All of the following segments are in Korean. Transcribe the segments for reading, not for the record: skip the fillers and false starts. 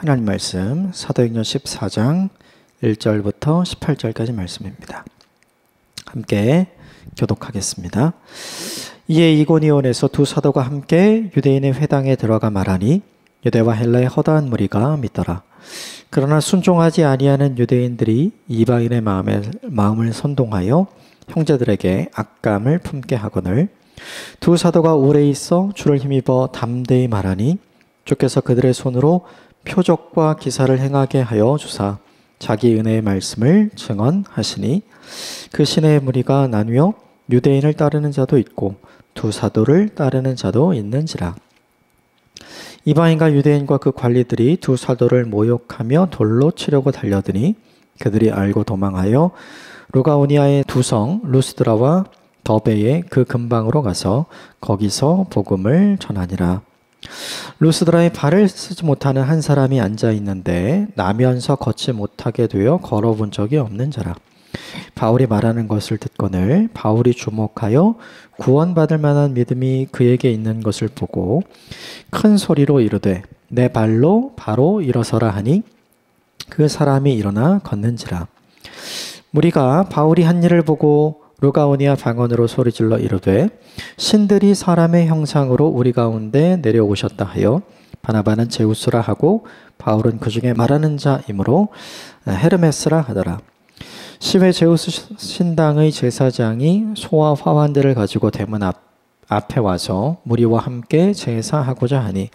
하나님 말씀 사도행전 14장 1절부터 18절까지 말씀입니다. 함께 교독하겠습니다. 이에 이고니온에서 두 사도가 함께 유대인의 회당에 들어가 말하니 유대와 헬라의 허다한 무리가 믿더라. 그러나 순종하지 아니하는 유대인들이 이방인의 마음을 선동하여 형제들에게 악감을 품게 하거늘 두 사도가 오래 있어 주를 힘입어 담대히 말하니 주께서 그들의 손으로 표적과 기사를 행하게 하여 주사 자기 은혜의 말씀을 증언하시니 그 시내의 무리가 나뉘어 유대인을 따르는 자도 있고 두 사도를 따르는 자도 있는지라. 이방인과 유대인과 그 관리들이 두 사도를 모욕하며 돌로 치려고 달려드니 그들이 알고 도망하여 루가오니아의 두 성 루스드라와 더베의 그 근방으로 가서 거기서 복음을 전하니라. 루스드라에 발을 쓰지 못하는 한 사람이 앉아 있는데 나면서 걷지 못하게 되어 걸어본 적이 없는 자라. 바울이 말하는 것을 듣거늘 바울이 주목하여 구원받을 만한 믿음이 그에게 있는 것을 보고 큰 소리로 이르되 내 발로 바로 일어서라 하니 그 사람이 일어나 걷는지라. 무리가 바울이 한 일을 보고 루가오니아 방언으로 소리질러 이르되 신들이 사람의 형상으로 우리 가운데 내려오셨다 하여 바나바는 제우스라 하고 바울은 그 중에 말하는 자이므로 헤르메스라 하더라. 시외 제우스 신당의 제사장이 소와 화환들을 가지고 대문 앞에 와서 무리와 함께 제사하고자 하니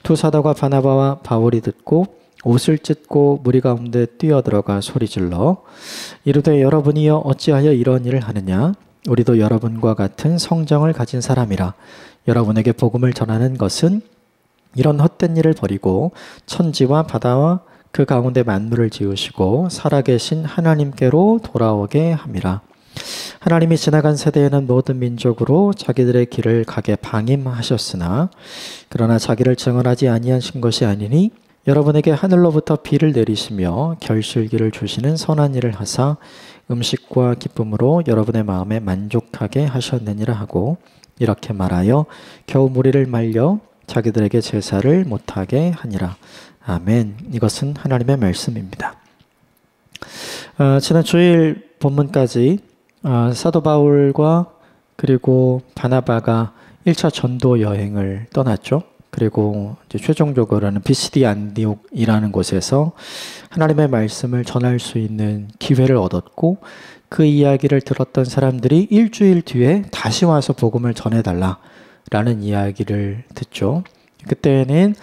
두 사도가 바나바와 바울이 듣고 옷을 찢고 무리 가운데 뛰어들어가 소리질러 이르되 여러분이여 어찌하여 이런 일을 하느냐. 우리도 여러분과 같은 성정을 가진 사람이라. 여러분에게 복음을 전하는 것은 이런 헛된 일을 버리고 천지와 바다와 그 가운데 만물을 지으시고 살아계신 하나님께로 돌아오게 함이라. 하나님이 지나간 세대에는 모든 민족으로 자기들의 길을 가게 방임하셨으나 그러나 자기를 증언하지 아니하신 것이 아니니 여러분에게 하늘로부터 비를 내리시며 결실기를 주시는 선한 일을 하사 음식과 기쁨으로 여러분의 마음에 만족하게 하셨느니라 하고 이렇게 말하여 겨우 무리를 말려 자기들에게 제사를 못하게 하니라. 아멘. 이것은 하나님의 말씀입니다. 지난 주일 본문까지 사도 바울과 그리고 바나바가 1차 전도 여행을 떠났죠. 그리고 이제 최종적으로는 비시디 안디옥이라는 곳에서 하나님의 말씀을 전할 수 있는 기회를 얻었고 그 이야기를 들었던 사람들이 일주일 뒤에 다시 와서 복음을 전해달라라는 이야기를 듣죠. 그때는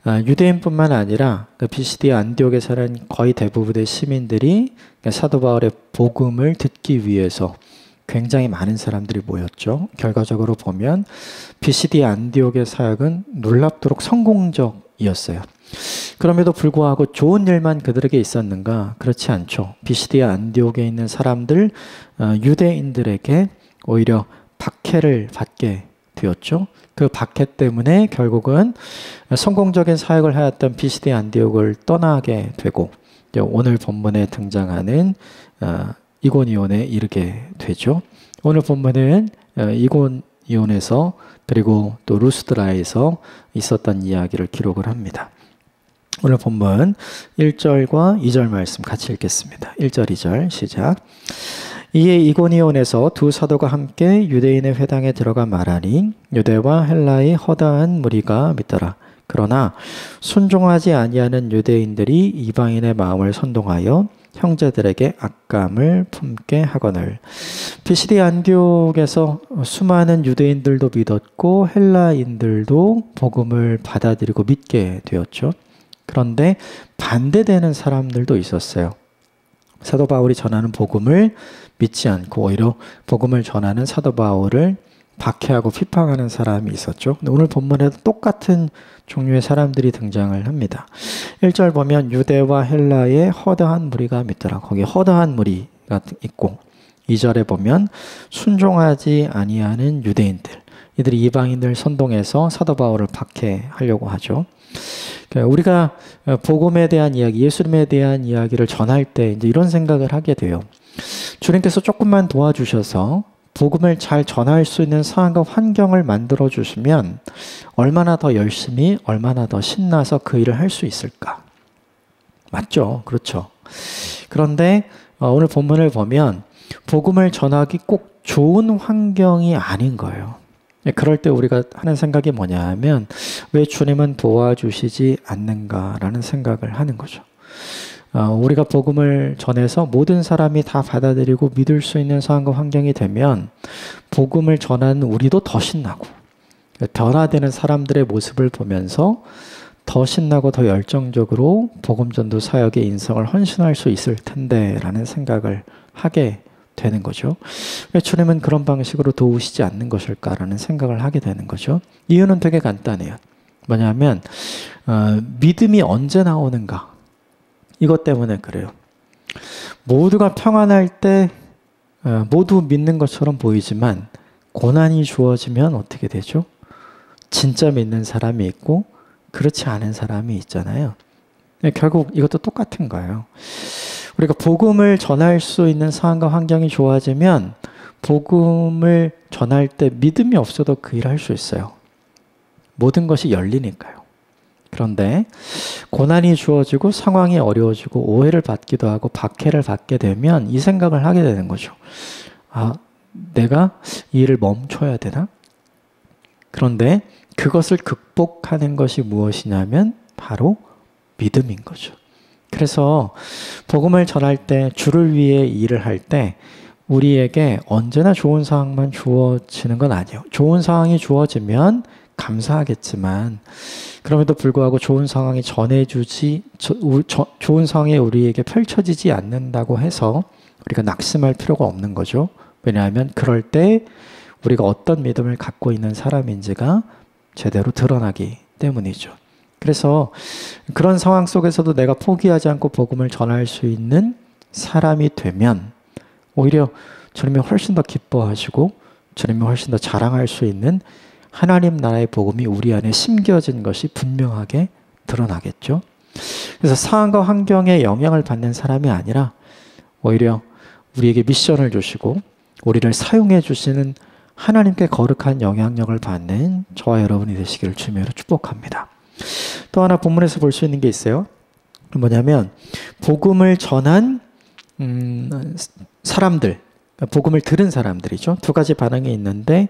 유대인뿐만 아니라 그 비시디 안디옥에 사는 거의 대부분의 시민들이 사도 바울의 복음을 듣기 위해서 굉장히 많은 사람들이 모였죠. 결과적으로 보면 비시디 안디옥의 사역은 놀랍도록 성공적이었어요. 그럼에도 불구하고 좋은 일만 그들에게 있었는가? 그렇지 않죠. 비시디 안디옥에 있는 사람들, 유대인들에게 오히려 박해를 받게 되었죠. 그 박해 때문에 결국은 성공적인 사역을 하였던 비시디 안디옥을 떠나게 되고 오늘 본문에 등장하는 이고니온에 이르게 되죠. 오늘 본문은 이고니온에서 그리고 또 루스드라에서 있었던 이야기를 기록을 합니다. 오늘 본문 1절과 2절 말씀 같이 읽겠습니다. 1절 2절 시작. 이에 이고니온에서 두 사도가 함께 유대인의 회당에 들어가 말하니 유대와 헬라의 허다한 무리가 믿더라. 그러나 순종하지 아니하는 유대인들이 이방인의 마음을 선동하여 형제들에게 악감을 품게 하거늘. 비시디 안디옥에서 수많은 유대인들도 믿었고 헬라인들도 복음을 받아들이고 믿게 되었죠. 그런데 반대되는 사람들도 있었어요. 사도 바울이 전하는 복음을 믿지 않고 오히려 복음을 전하는 사도 바울을 박해하고 비판하는 사람이 있었죠. 오늘 본문에도 똑같은 종류의 사람들이 등장을 합니다. 1절 보면 유대와 헬라의 허다한 무리가 믿더라. 거기에 허다한 무리가 있고 2절에 보면 순종하지 아니하는 유대인들. 이들이 이방인들 선동해서 사도 바울을 박해하려고 하죠. 우리가 복음에 대한 이야기, 예수님에 대한 이야기를 전할 때 이제 이런 생각을 하게 돼요. 주님께서 조금만 도와주셔서 복음을 잘 전할 수 있는 상황과 환경을 만들어 주시면 얼마나 더 열심히, 얼마나 더 신나서 그 일을 할 수 있을까? 맞죠? 그렇죠. 그런데 오늘 본문을 보면 복음을 전하기 꼭 좋은 환경이 아닌 거예요. 그럴 때 우리가 하는 생각이 뭐냐 하면 왜 주님은 도와주시지 않는가라는 생각을 하는 거죠. 우리가 복음을 전해서 모든 사람이 다 받아들이고 믿을 수 있는 상황과 환경이 되면 복음을 전하는 우리도 더 신나고 변화되는 사람들의 모습을 보면서 더 신나고 더 열정적으로 복음전도 사역의 인성을 헌신할 수 있을 텐데 라는 생각을 하게 되는 거죠. 왜 주님은 그런 방식으로 도우시지 않는 것일까라는 생각을 하게 되는 거죠. 이유는 되게 간단해요. 뭐냐면 믿음이 언제 나오는가? 이것 때문에 그래요. 모두가 평안할 때 모두 믿는 것처럼 보이지만 고난이 주어지면 어떻게 되죠? 진짜 믿는 사람이 있고 그렇지 않은 사람이 있잖아요. 결국 이것도 똑같은 거예요. 우리가 복음을 전할 수 있는 상황과 환경이 좋아지면 복음을 전할 때 믿음이 없어도 그 일을 할 수 있어요. 모든 것이 열리니까요. 그런데 고난이 주어지고 상황이 어려워지고 오해를 받기도 하고 박해를 받게 되면 이 생각을 하게 되는 거죠. 내가 이 일을 멈춰야 되나? 그런데 그것을 극복하는 것이 무엇이냐면 바로 믿음인 거죠. 그래서 복음을 전할 때 주를 위해 일을 할 때 우리에게 언제나 좋은 상황만 주어지는 건 아니에요. 좋은 상황이 주어지면 감사하겠지만 그럼에도 불구하고 좋은 상황이 좋은 상황이 우리에게 펼쳐지지 않는다고 해서 우리가 낙심할 필요가 없는 거죠. 왜냐하면 그럴 때 우리가 어떤 믿음을 갖고 있는 사람인지가 제대로 드러나기 때문이죠. 그래서 그런 상황 속에서도 내가 포기하지 않고 복음을 전할 수 있는 사람이 되면 오히려 주님이 훨씬 더 기뻐하시고 주님이 훨씬 더 자랑할 수 있는 하나님 나라의 복음이 우리 안에 심겨진 것이 분명하게 드러나겠죠. 그래서 상황과 환경에 영향을 받는 사람이 아니라 오히려 우리에게 미션을 주시고 우리를 사용해 주시는 하나님께 거룩한 영향력을 받는 저와 여러분이 되시기를 주님으로 축복합니다. 또 하나 본문에서 볼 수 있는 게 있어요. 뭐냐면 복음을 전한 사람들, 복음을 들은 사람들이죠. 두 가지 반응이 있는데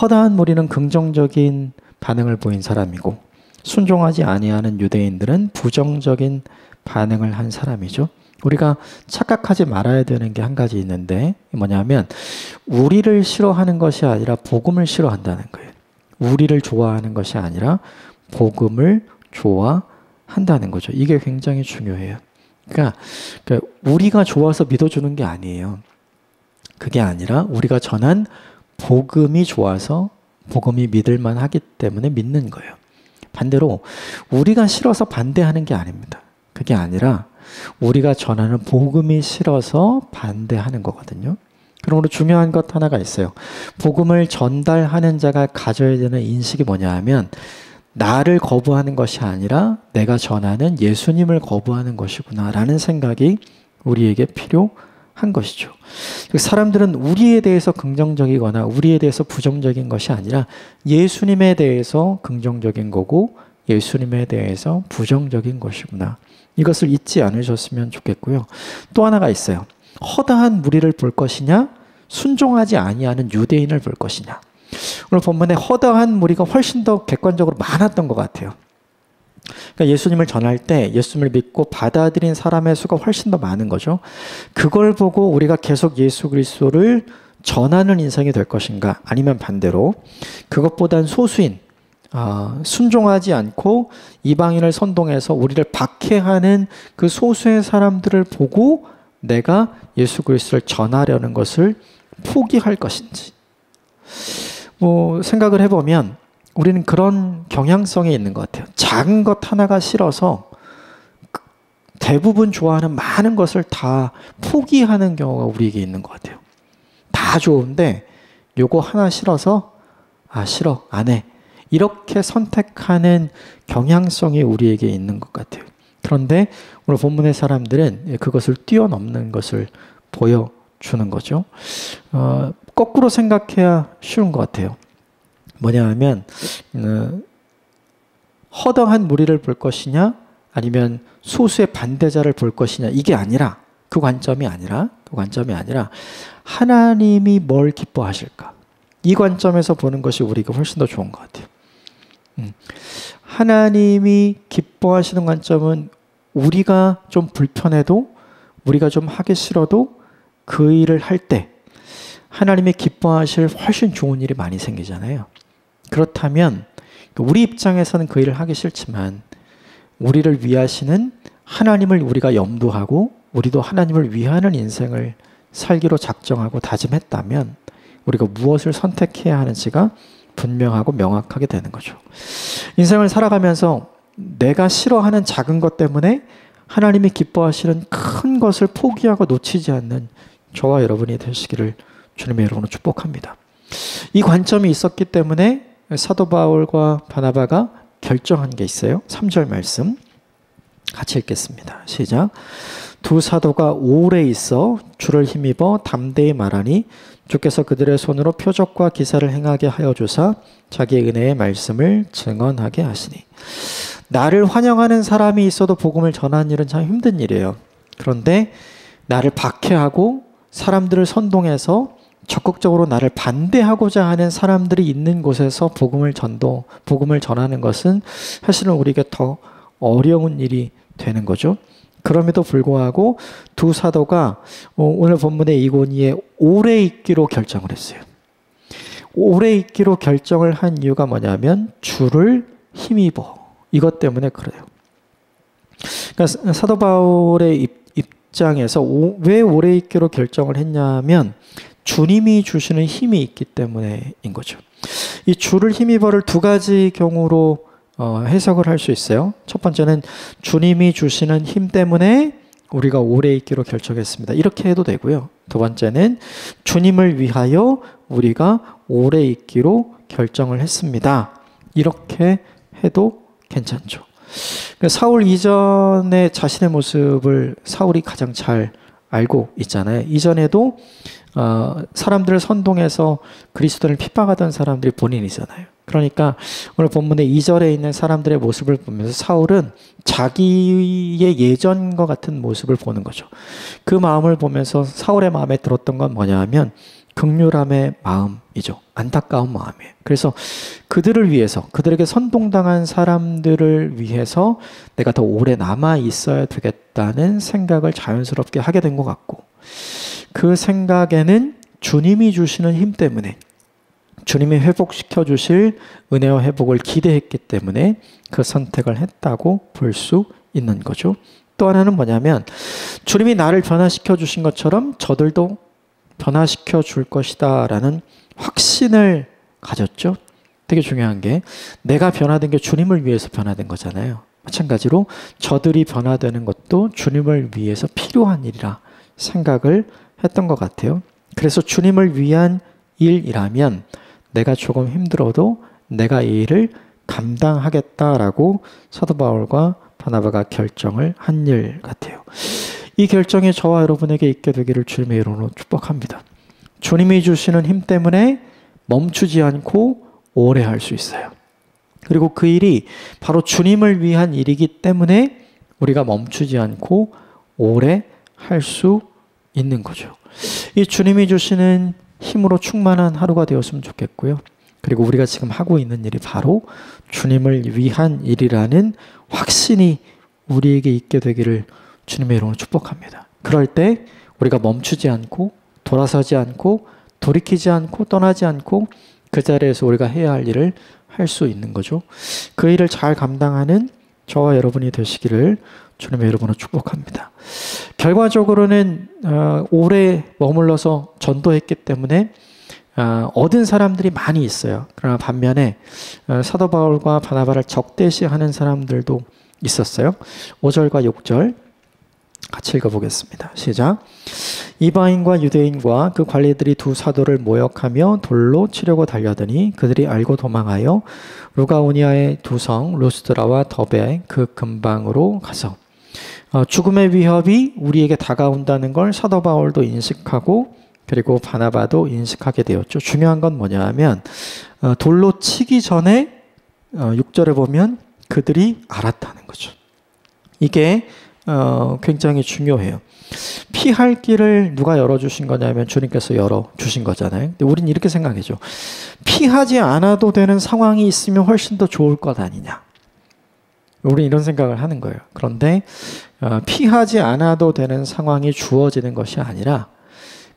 허다한 무리는 긍정적인 반응을 보인 사람이고 순종하지 아니하는 유대인들은 부정적인 반응을 한 사람이죠. 우리가 착각하지 말아야 되는 게 한 가지 있는데 뭐냐면 우리를 싫어하는 것이 아니라 복음을 싫어한다는 거예요. 우리를 좋아하는 것이 아니라 복음을 좋아한다는 거죠. 이게 굉장히 중요해요. 그러니까 우리가 좋아서 믿어주는 게 아니에요. 그게 아니라 우리가 전한 복음이 좋아서 복음이 믿을만 하기 때문에 믿는 거예요. 반대로 우리가 싫어서 반대하는 게 아닙니다. 그게 아니라 우리가 전하는 복음이 싫어서 반대하는 거거든요. 그러므로 중요한 것 하나가 있어요. 복음을 전달하는 자가 가져야 되는 인식이 뭐냐 하면 나를 거부하는 것이 아니라 내가 전하는 예수님을 거부하는 것이구나 라는 생각이 우리에게 필요한 것이죠. 사람들은 우리에 대해서 긍정적이거나 우리에 대해서 부정적인 것이 아니라 예수님에 대해서 긍정적인 거고 예수님에 대해서 부정적인 것이구나. 이것을 잊지 않으셨으면 좋겠고요. 또 하나가 있어요. 허다한 무리를 볼 것이냐 순종하지 아니하는 유대인을 볼 것이냐. 오늘 본문에 허다한 무리가 훨씬 더 객관적으로 많았던 것 같아요. 그러니까 예수님을 전할 때 예수님을 믿고 받아들인 사람의 수가 훨씬 더 많은 거죠. 그걸 보고 우리가 계속 예수 그리스도를 전하는 인생이 될 것인가 아니면 반대로 그것보단 소수인 순종하지 않고 이방인을 선동해서 우리를 박해하는 그 소수의 사람들을 보고 내가 예수 그리스도를 전하려는 것을 포기할 것인지 생각을 해보면 우리는 그런 경향성이 있는 것 같아요. 작은 것 하나가 싫어서 대부분 좋아하는 많은 것을 다 포기하는 경우가 우리에게 있는 것 같아요. 다 좋은데 요거 하나 싫어서 싫어 안 해. 이렇게 선택하는 경향성이 우리에게 있는 것 같아요. 그런데 오늘 본문의 사람들은 그것을 뛰어넘는 것을 보여주는 거죠. 거꾸로 생각해야 쉬운 것 같아요. 뭐냐 하면 허다한 무리를 볼 것이냐 아니면 소수의 반대자를 볼 것이냐, 이게 아니라, 그 관점이 아니라 하나님이 뭘 기뻐하실까, 이 관점에서 보는 것이 우리가 훨씬 더 좋은 것 같아요. 하나님이 기뻐하시는 관점은 우리가 좀 불편해도, 우리가 좀 하기 싫어도 그 일을 할 때 하나님이 기뻐하실 훨씬 좋은 일이 많이 생기잖아요. 그렇다면 우리 입장에서는 그 일을 하기 싫지만 우리를 위하시는 하나님을 우리가 염두하고 우리도 하나님을 위하는 인생을 살기로 작정하고 다짐했다면 우리가 무엇을 선택해야 하는지가 분명하고 명확하게 되는 거죠. 인생을 살아가면서 내가 싫어하는 작은 것 때문에 하나님이 기뻐하시는 큰 것을 포기하고 놓치지 않는 저와 여러분이 되시기를 주님의 이름으로 축복합니다. 이 관점이 있었기 때문에 사도 바울과 바나바가 결정한 게 있어요. 3절 말씀 같이 읽겠습니다. 시작. 두 사도가 오래 있어 주를 힘입어 담대히 말하니 주께서 그들의 손으로 표적과 기사를 행하게 하여 주사 자기의 은혜의 말씀을 증언하게 하시니. 나를 환영하는 사람이 있어도 복음을 전하는 일은 참 힘든 일이에요. 그런데 나를 박해하고 사람들을 선동해서 적극적으로 나를 반대하고자 하는 사람들이 있는 곳에서 복음을 전하는 것은 사실은 우리에게 더 어려운 일이 되는 거죠. 그럼에도 불구하고 두 사도가 오늘 본문의 이고니에 오래 있기로 결정을 했어요. 오래 있기로 결정을 한 이유가 뭐냐면 주를 힘입어. 이것 때문에 그래요. 그러니까 사도 바울의 입장에서 왜 오래 있기로 결정을 했냐면 주님이 주시는 힘이 있기 때문에인 거죠. 이 주를 힘입어를 두 가지 경우로 해석을 할 수 있어요. 첫 번째는 주님이 주시는 힘 때문에 우리가 오래 있기로 결정했습니다. 이렇게 해도 되고요. 두 번째는 주님을 위하여 우리가 오래 있기로 결정을 했습니다. 이렇게 해도 괜찮죠. 사울 이전의 자신의 모습을 사울이 가장 잘 알고 있잖아요. 이전에도 사람들을 선동해서 그리스도를 핍박하던 사람들이 본인이잖아요. 그러니까 오늘 본문의 2절에 있는 사람들의 모습을 보면서 사울은 자기의 예전과 같은 모습을 보는 거죠. 그 마음을 보면서 사울의 마음에 들었던 건 뭐냐면 긍휼함의 마음이죠. 안타까운 마음이에요. 그래서 그들을 위해서, 그들에게 선동당한 사람들을 위해서 내가 더 오래 남아 있어야 되겠다는 생각을 자연스럽게 하게 된 것 같고, 그 생각에는 주님이 주시는 힘 때문에, 주님이 회복시켜 주실 은혜와 회복을 기대했기 때문에 그 선택을 했다고 볼 수 있는 거죠. 또 하나는 뭐냐면 주님이 나를 변화시켜 주신 것처럼 저들도 변화시켜 줄 것이다 라는 확신을 가졌죠. 되게 중요한 게 내가 변화된 게 주님을 위해서 변화된 거잖아요. 마찬가지로 저들이 변화되는 것도 주님을 위해서 필요한 일이라 생각을 했던 것 같아요. 그래서 주님을 위한 일이라면 내가 조금 힘들어도 내가 이 일을 감당하겠다라고 사도 바울과 바나바가 결정을 한 일 같아요. 이 결정이 저와 여러분에게 있게 되기를 주님의 이름으로 축복합니다. 주님이 주시는 힘 때문에 멈추지 않고 오래 할 수 있어요. 그리고 그 일이 바로 주님을 위한 일이기 때문에 우리가 멈추지 않고 오래 할 수 있는 거죠. 이 주님이 주시는 힘으로 충만한 하루가 되었으면 좋겠고요. 그리고 우리가 지금 하고 있는 일이 바로 주님을 위한 일이라는 확신이 우리에게 있게 되기를 주님의 이름으로 축복합니다. 그럴 때 우리가 멈추지 않고 돌아서지 않고 돌이키지 않고 떠나지 않고 그 자리에서 우리가 해야 할 일을 할 수 있는 거죠. 그 일을 잘 감당하는 저와 여러분이 되시기를 주님의 이름으로 축복합니다. 결과적으로는 오래 머물러서 전도했기 때문에 얻은 사람들이 많이 있어요. 그러나 반면에 사도 바울과 바나바를 적대시하는 사람들도 있었어요. 5절과 6절 같이 읽어보겠습니다. 시작. 이방인과 유대인과 그 관리들이 두 사도를 모욕하며 돌로 치려고 달려드니 그들이 알고 도망하여 루가오니아의 두 성 루스드라와 더베 그 근방으로 가서 죽음의 위협이 우리에게 다가온다는 걸 사도 바울도 인식하고 그리고 바나바도 인식하게 되었죠. 중요한 건 뭐냐 하면 돌로 치기 전에 6절에 보면 그들이 알았다는 거죠. 이게 굉장히 중요해요. 피할 길을 누가 열어주신 거냐면 주님께서 열어주신 거잖아요. 근데 우리는 이렇게 생각해죠. 피하지 않아도 되는 상황이 있으면 훨씬 더 좋을 것 아니냐. 우리는 이런 생각을 하는 거예요. 그런데 피하지 않아도 되는 상황이 주어지는 것이 아니라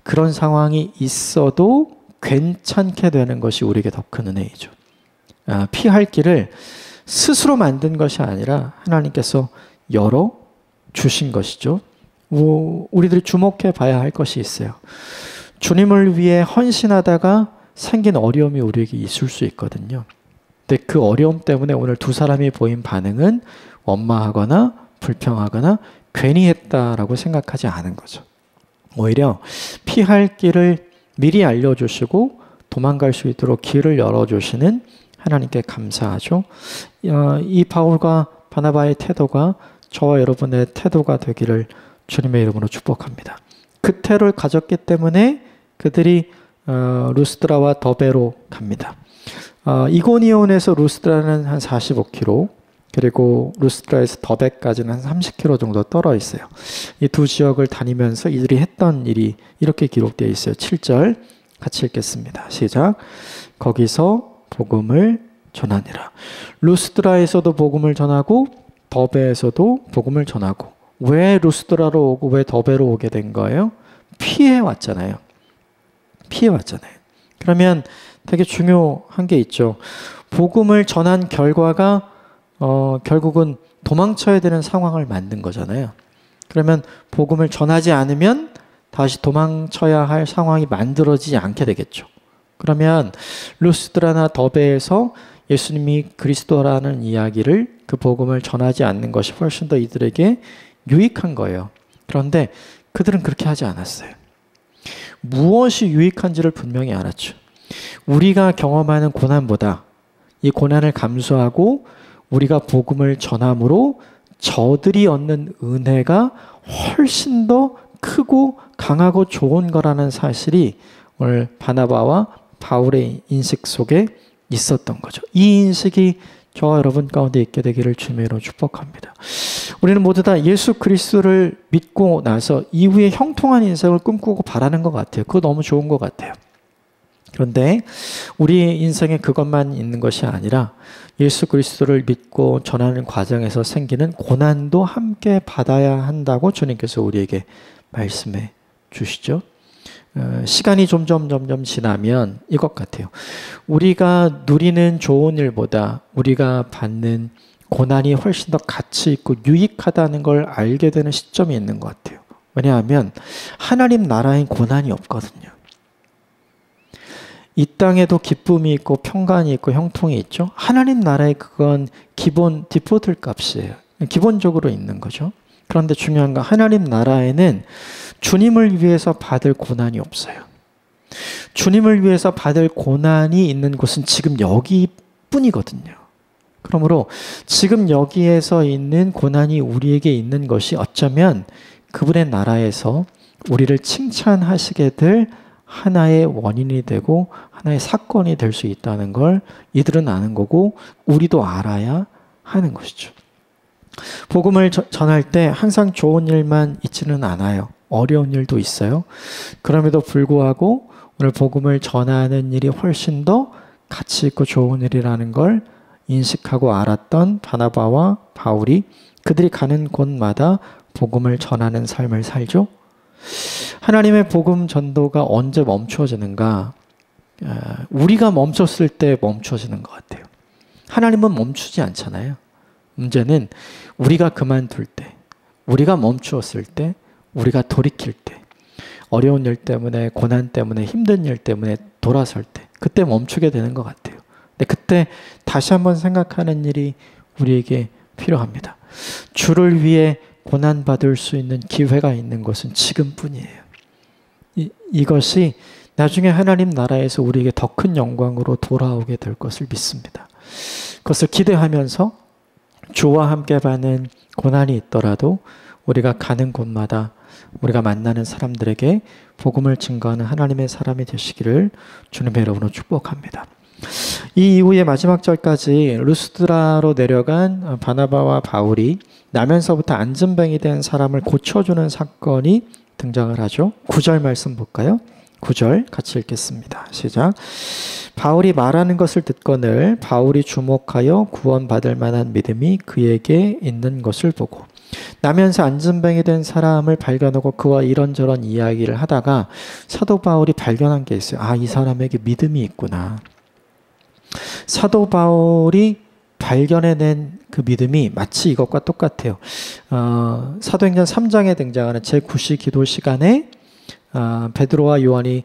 그런 상황이 있어도 괜찮게 되는 것이 우리에게 더 큰 은혜이죠. 피할 길을 스스로 만든 것이 아니라 하나님께서 열어주신 것이죠. 우리들이 주목해 봐야 할 것이 있어요. 주님을 위해 헌신하다가 생긴 어려움이 우리에게 있을 수 있거든요. 근데 그 어려움 때문에 오늘 두 사람이 보인 반응은 원망하거나 불평하거나 괜히 했다라고 생각하지 않은 거죠. 오히려 피할 길을 미리 알려주시고 도망갈 수 있도록 길을 열어주시는 하나님께 감사하죠. 이 바울과 바나바의 태도가 저와 여러분의 태도가 되기를 주님의 이름으로 축복합니다. 그 태도를 가졌기 때문에 그들이 루스드라와 더베로 갑니다. 이고니온에서 루스드라는 한 45km, 그리고 루스드라에서 더베까지는 한 30km 정도 떨어 있어요. 이 두 지역을 다니면서 이들이 했던 일이 이렇게 기록되어 있어요. 7절 같이 읽겠습니다. 시작. 거기서 복음을 전하니라. 루스드라에서도 복음을 전하고 더베에서도 복음을 전하고. 왜 루스드라로 오고 왜 더베로 오게 된 거예요? 피해 왔잖아요. 피해 왔잖아요. 그러면 되게 중요한 게 있죠. 복음을 전한 결과가 결국은 도망쳐야 되는 상황을 만든 거잖아요. 그러면 복음을 전하지 않으면 다시 도망쳐야 할 상황이 만들어지지 않게 되겠죠. 그러면 루스드라나 더베에서 예수님이 그리스도라는 이야기를, 그 복음을 전하지 않는 것이 훨씬 더 이들에게 유익한 거예요. 그런데 그들은 그렇게 하지 않았어요. 무엇이 유익한지를 분명히 알았죠. 우리가 경험하는 고난보다 이 고난을 감수하고 우리가 복음을 전함으로 저들이 얻는 은혜가 훨씬 더 크고 강하고 좋은 거라는 사실이 오늘 바나바와 바울의 인식 속에 있었던 거죠. 이 인식이 저와 여러분 가운데 있게 되기를 주님으로 축복합니다. 우리는 모두 다 예수 그리스도를 믿고 나서 이후에 형통한 인생을 꿈꾸고 바라는 것 같아요. 그거 너무 좋은 것 같아요. 그런데 우리 인생에 그것만 있는 것이 아니라 예수 그리스도를 믿고 전하는 과정에서 생기는 고난도 함께 받아야 한다고 주님께서 우리에게 말씀해 주시죠. 시간이 점점 지나면 이것 같아요. 우리가 누리는 좋은 일보다 우리가 받는 고난이 훨씬 더 가치 있고 유익하다는 걸 알게 되는 시점이 있는 것 같아요. 왜냐하면 하나님 나라엔 고난이 없거든요. 이 땅에도 기쁨이 있고 평강이 있고 형통이 있죠. 하나님 나라에 그건 기본 디포트 값이에요. 기본적으로 있는 거죠. 그런데 중요한 건 하나님 나라에는 주님을 위해서 받을 고난이 없어요. 주님을 위해서 받을 고난이 있는 곳은 지금 여기뿐이거든요. 그러므로 지금 여기에서 있는 고난이 우리에게 있는 것이 어쩌면 그분의 나라에서 우리를 칭찬하시게 될 하나의 원인이 되고 하나의 사건이 될 수 있다는 걸 이들은 아는 거고 우리도 알아야 하는 것이죠. 복음을 전할 때 항상 좋은 일만 있지는 않아요. 어려운 일도 있어요. 그럼에도 불구하고 오늘 복음을 전하는 일이 훨씬 더 가치 있고 좋은 일이라는 걸 인식하고 알았던 바나바와 바울이 그들이 가는 곳마다 복음을 전하는 삶을 살죠. 하나님의 복음 전도가 언제 멈춰지는가? 우리가 멈췄을 때 멈춰지는 것 같아요. 하나님은 멈추지 않잖아요. 문제는 우리가 그만둘 때, 우리가 멈추었을 때, 우리가 돌이킬 때, 어려운 일 때문에, 고난 때문에, 힘든 일 때문에 돌아설 때, 그때 멈추게 되는 것 같아요. 근데 그때 다시 한번 생각하는 일이 우리에게 필요합니다. 주를 위해 고난받을 수 있는 기회가 있는 것은 지금뿐이에요. 이것이 나중에 하나님 나라에서 우리에게 더 큰 영광으로 돌아오게 될 것을 믿습니다. 그것을 기대하면서 주와 함께 받는 고난이 있더라도 우리가 가는 곳마다 우리가 만나는 사람들에게 복음을 증거하는 하나님의 사람이 되시기를 주님의 이름으로 축복합니다. 이 이후에 마지막 절까지 루스드라로 내려간 바나바와 바울이 나면서부터 안진뱅이 된 사람을 고쳐주는 사건이 등장을 하죠. 9절 말씀 볼까요? 9절 같이 읽겠습니다. 시작. 바울이 말하는 것을 듣거늘 바울이 주목하여 구원받을 만한 믿음이 그에게 있는 것을 보고 나면서 안진뱅이 된 사람을 발견하고 그와 이런저런 이야기를 하다가 사도 바울이 발견한 게 있어요. 아, 이 사람에게 믿음이 있구나. 사도 바울이 발견해낸 그 믿음이 마치 이것과 똑같아요. 사도행전 3장에 등장하는 제9시 기도 시간에 베드로와 요한이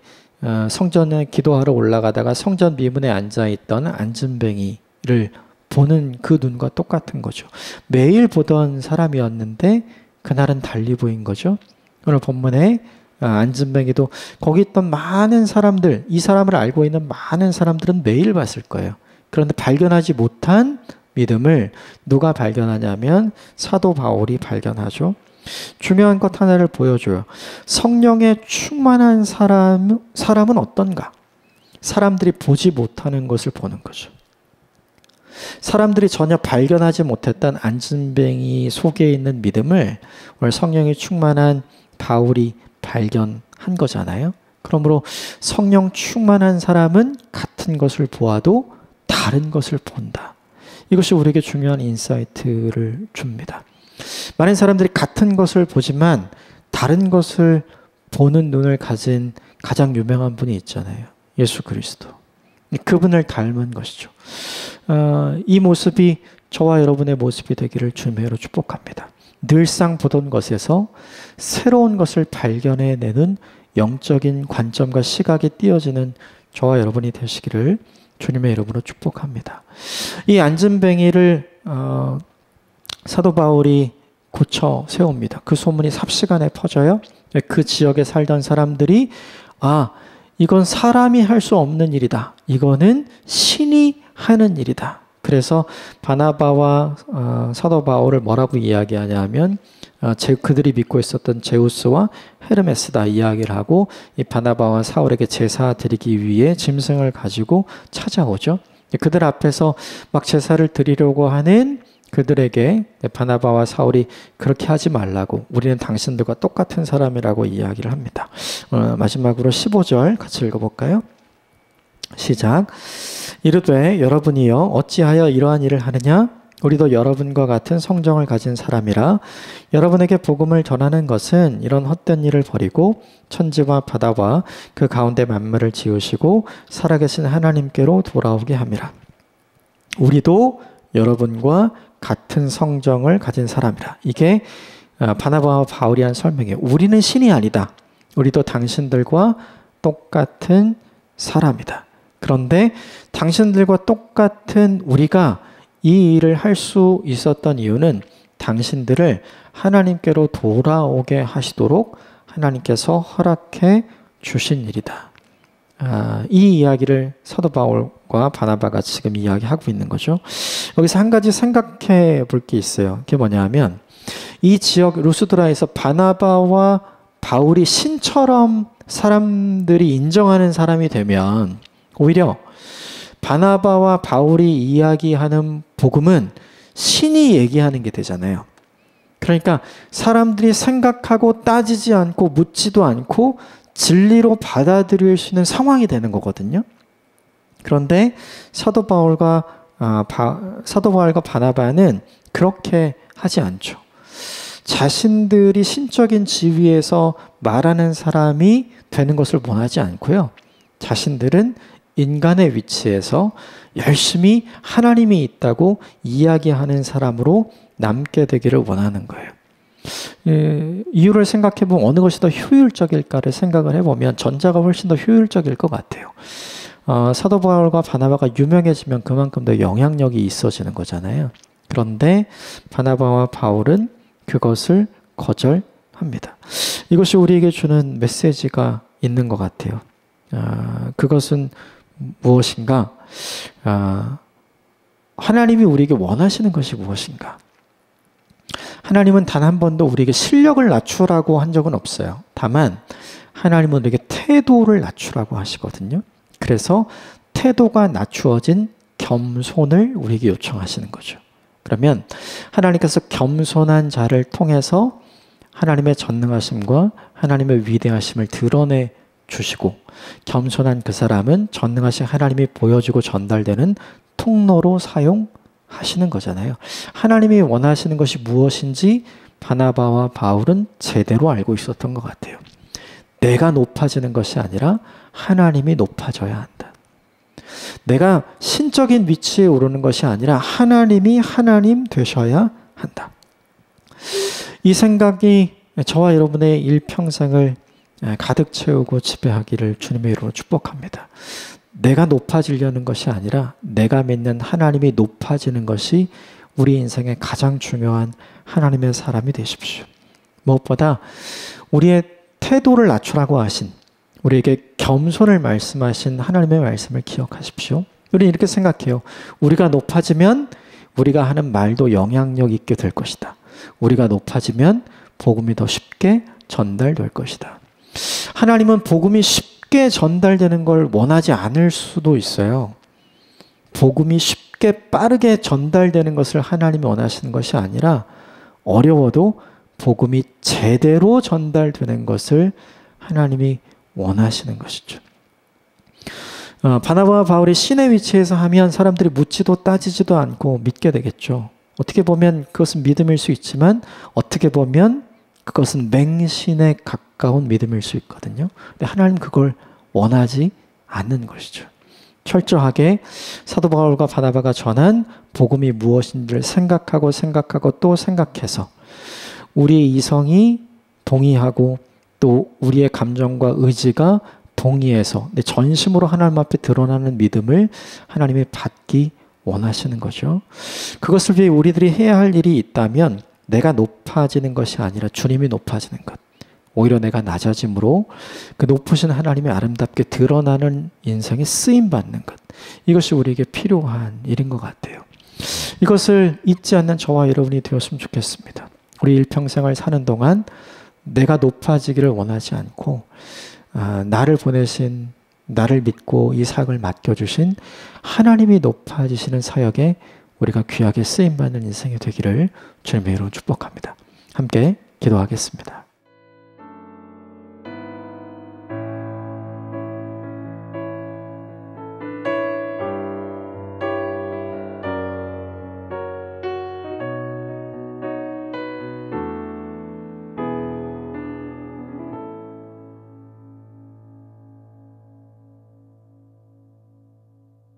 성전에 기도하러 올라가다가 성전 미문에 앉아있던 안진뱅이를 보는 그 눈과 똑같은 거죠. 매일 보던 사람이었는데 그날은 달리 보인 거죠. 오늘 본문에 안진뱅이도 거기 있던 많은 사람들, 이 사람을 알고 있는 많은 사람들은 매일 봤을 거예요. 그런데 발견하지 못한 믿음을 누가 발견하냐면 사도 바울이 발견하죠. 중요한 것 하나를 보여줘요. 성령에 충만한 사람은 어떤가? 사람들이 보지 못하는 것을 보는 거죠. 사람들이 전혀 발견하지 못했던 안진뱅이 속에 있는 믿음을 오늘 성령이 충만한 바울이 발견한 거잖아요. 그러므로 성령 충만한 사람은 같은 것을 보아도 다른 것을 본다. 이것이 우리에게 중요한 인사이트를 줍니다. 많은 사람들이 같은 것을 보지만 다른 것을 보는 눈을 가진 가장 유명한 분이 있잖아요. 예수 그리스도. 그분을 닮은 것이죠. 이 모습이 저와 여러분의 모습이 되기를 주님으로 축복합니다. 늘상 보던 것에서 새로운 것을 발견해내는 영적인 관점과 시각이 띄어지는 저와 여러분이 되시기를 주님의 이름으로 축복합니다. 이 안진뱅이를 사도 바울이 고쳐 세웁니다. 그 소문이 삽시간에 퍼져요. 그 지역에 살던 사람들이 이건 사람이 할 수 없는 일이다. 이거는 신이 하는 일이다. 그래서 바나바와 사도 바울을 뭐라고 이야기하냐면 그들이 믿고 있었던 제우스와 헤르메스다 이야기를 하고 이 바나바와 사울에게 제사 드리기 위해 짐승을 가지고 찾아오죠. 그들 앞에서 막 제사를 드리려고 하는 그들에게 바나바와 사울이 그렇게 하지 말라고, 우리는 당신들과 똑같은 사람이라고 이야기를 합니다. 마지막으로 15절 같이 읽어볼까요? 시작. 이르되 여러분이여 어찌하여 이러한 일을 하느냐? 우리도 여러분과 같은 성정을 가진 사람이라. 여러분에게 복음을 전하는 것은 이런 헛된 일을 버리고 천지와 바다와 그 가운데 만물을 지으시고 살아계신 하나님께로 돌아오게 함이라. 우리도 여러분과 같은 성정을 가진 사람이라. 이게 바나바와 바울이 한 설명이에요. 우리는 신이 아니다. 우리도 당신들과 똑같은 사람이다. 그런데 당신들과 똑같은 우리가 이 일을 할 수 있었던 이유는 당신들을 하나님께로 돌아오게 하시도록 하나님께서 허락해 주신 일이다. 이 이야기를 사도 바울과 바나바가 지금 이야기하고 있는 거죠. 여기서 한 가지 생각해 볼 게 있어요. 그게 뭐냐면 이 지역 루스드라에서 바나바와 바울이 신처럼 사람들이 인정하는 사람이 되면 오히려 바나바와 바울이 이야기하는 복음은 신이 얘기하는 게 되잖아요. 그러니까 사람들이 생각하고 따지지 않고 묻지도 않고 진리로 받아들일 수 있는 상황이 되는 거거든요. 그런데 사도 바울과 바나바는 그렇게 하지 않죠. 자신들이 신적인 지위에서 말하는 사람이 되는 것을 원하지 않고요. 자신들은 인간의 위치에서 열심히 하나님이 있다고 이야기하는 사람으로 남게 되기를 원하는 거예요. 이유를 생각해보면 어느 것이 더 효율적일까를 생각을 해보면 전자가 훨씬 더 효율적일 것 같아요. 사도 바울과 바나바가 유명해지면 그만큼 더 영향력이 있어지는 거잖아요. 그런데 바나바와 바울은 그것을 거절합니다. 이것이 우리에게 주는 메시지가 있는 것 같아요. 그것은 무엇인가? 하나님이 우리에게 원하시는 것이 무엇인가? 하나님은 단 한 번도 우리에게 실력을 낮추라고 한 적은 없어요. 다만 하나님은 우리에게 태도를 낮추라고 하시거든요. 그래서 태도가 낮추어진 겸손을 우리에게 요청하시는 거죠. 그러면 하나님께서 겸손한 자를 통해서 하나님의 전능하심과 하나님의 위대하심을 드러내 주시고, 겸손한 그 사람은 전능하신 하나님이 보여주고 전달되는 통로로 사용하시는 거잖아요. 하나님이 원하시는 것이 무엇인지 바나바와 바울은 제대로 알고 있었던 것 같아요. 내가 높아지는 것이 아니라 하나님이 높아져야 한다. 내가 신적인 위치에 오르는 것이 아니라 하나님이 하나님 되셔야 한다. 이 생각이 저와 여러분의 일평생을 가득 채우고 지배하기를 주님의 이름으로 축복합니다. 내가 높아지려는 것이 아니라 내가 믿는 하나님이 높아지는 것이 우리 인생의 가장 중요한 하나님의 사람이 되십시오. 무엇보다 우리의 태도를 낮추라고 하신, 우리에게 겸손을 말씀하신 하나님의 말씀을 기억하십시오. 우리는 이렇게 생각해요. 우리가 높아지면 우리가 하는 말도 영향력 있게 될 것이다. 우리가 높아지면 복음이 더 쉽게 전달될 것이다. 하나님은 복음이 쉽게 전달되는 걸 원하지 않을 수도 있어요. 복음이 쉽게 빠르게 전달되는 것을 하나님이 원하시는 것이 아니라 어려워도 복음이 제대로 전달되는 것을 하나님이 원하시는 것이죠. 바나바와 바울이 신의 위치에서 하면 사람들이 묻지도 따지지도 않고 믿게 되겠죠. 어떻게 보면 그것은 믿음일 수 있지만 어떻게 보면 그것은 맹신에 가까운 믿음일 수 있거든요. 근데 하나님 그걸 원하지 않는 것이죠. 철저하게 사도 바울과 바나바가 전한 복음이 무엇인지를 생각하고 또 생각해서 우리의 이성이 동의하고 또 우리의 감정과 의지가 동의해서 전심으로 하나님 앞에 드러나는 믿음을 하나님이 받기 원하시는 거죠. 그것을 위해 우리들이 해야 할 일이 있다면 내가 높아지는 것이 아니라 주님이 높아지는 것. 오히려 내가 낮아짐으로 그 높으신 하나님이 아름답게 드러나는 인생에 쓰임받는 것. 이것이 우리에게 필요한 일인 것 같아요. 이것을 잊지 않는 저와 여러분이 되었으면 좋겠습니다. 우리 일평생을 사는 동안 내가 높아지기를 원하지 않고 나를 보내신, 나를 믿고 이 사역을 맡겨주신 하나님이 높아지시는 사역에 우리가 귀하게 쓰임받는 인생이 되기를 주님의 이름으로 축복합니다. 함께 기도하겠습니다.